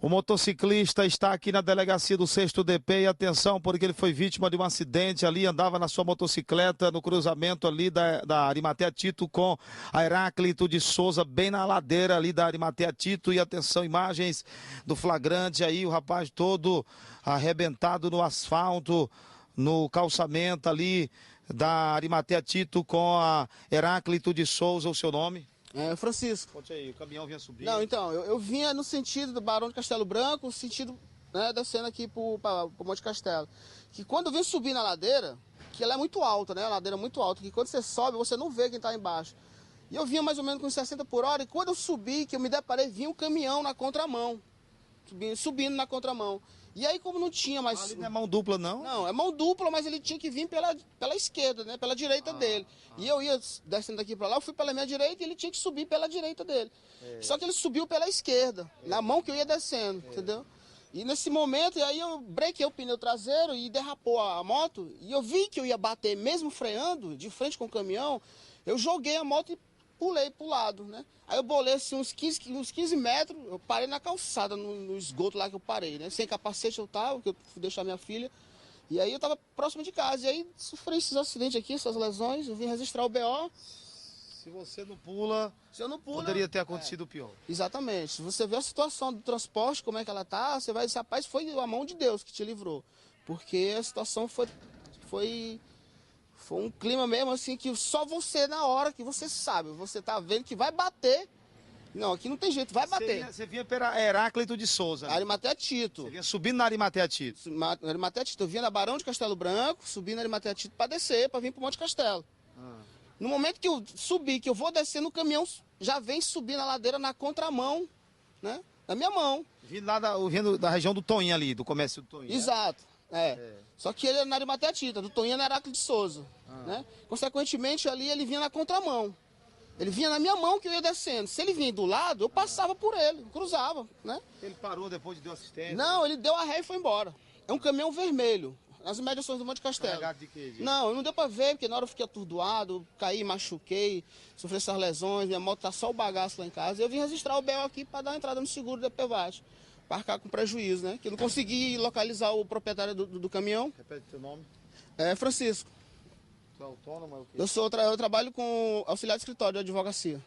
O motociclista está aqui na delegacia do 6º DP e atenção, porque ele foi vítima de um acidente ali, andava na sua motocicleta no cruzamento ali da Arimatea Tito com a Heráclito de Souza, bem na ladeira ali da Arimatea Tito. E atenção, imagens do flagrante aí, o rapaz todo arrebentado no asfalto, no calçamento ali da Arimatea Tito com a Heráclito de Souza, o seu nome? Francisco. Conte aí, o caminhão vinha subindo. Não, então, eu vinha no sentido do Barão de Castelo Branco, sentido, né, descendo aqui pro Monte Castelo. Que quando eu vim subir na ladeira, que ela é muito alta, né, a ladeira é muito alta, que quando você sobe, você não vê quem tá embaixo. E eu vinha mais ou menos com 60 por hora, e quando eu subi, que eu me deparei, vinha um caminhão na contramão, subindo na contramão. E aí, como não tinha mais... Ali não é mão dupla, não? Não, é mão dupla, mas ele tinha que vir pela esquerda, né? Pela direita dele. E eu ia descendo daqui para lá, eu fui pela minha direita e ele tinha que subir pela direita dele. Só que ele subiu pela esquerda, na mão que eu ia descendo, entendeu? E nesse momento, aí eu brequei o pneu traseiro e derrapou a moto. E eu vi que eu ia bater, mesmo freando, de frente com o caminhão, eu joguei a moto e pulei pro lado, né? Aí eu bolei assim uns 15 metros, eu parei na calçada, no esgoto lá que eu parei, né? Sem capacete eu tava, porque eu fui deixar minha filha. E aí eu tava próximo de casa, e aí sofri esses acidentes aqui, essas lesões, eu vim registrar o BO. Se você não pula, se eu não pulo, poderia ter acontecido pior. Exatamente. Se você vê a situação do transporte, como é que ela tá, você vai dizer, rapaz, foi a mão de Deus que te livrou. Porque a situação foi um clima mesmo assim que só você na hora que você sabe, você tá vendo que vai bater. Não, aqui não tem jeito, vai bater. Você vinha pela Heráclito de Souza. Né? Arimatea Tito. Você vinha subindo na Arimatea Tito. Arimatea Tito. Eu vinha na Barão de Castelo Branco, subindo na Arimatea Tito para descer, para vir pro Monte Castelo. No momento que eu subi, que eu vou descer no caminhão, já vem subir na ladeira na contramão, né? Na minha mão. Vindo da região do Toinho ali, do comércio do Toinho. Exato. Só que ele é na Arimatea Tito, do Toinho é na Heráclito de Souza. Né? Consequentemente, ali ele vinha na contramão. Ele vinha na minha mão que eu ia descendo. Se ele vinha do lado, eu passava por ele, cruzava, né? Ele parou depois de dar assistência? Não, ele deu a ré e foi embora. É um caminhão vermelho, nas imediações do Monte Castelo. Carregado de quê, gente? Não pra ver, porque na hora eu fiquei atordoado, caí, machuquei, sofri essas lesões, minha moto tá só o bagaço lá em casa. Eu vim registrar o BO aqui para dar uma entrada no seguro da PVAT, para arcar com prejuízo, né? Que eu não consegui localizar o proprietário do caminhão. Repete seu nome. Francisco. Você é autônomo? É o quê? Eu trabalho com auxiliar de escritório de advocacia.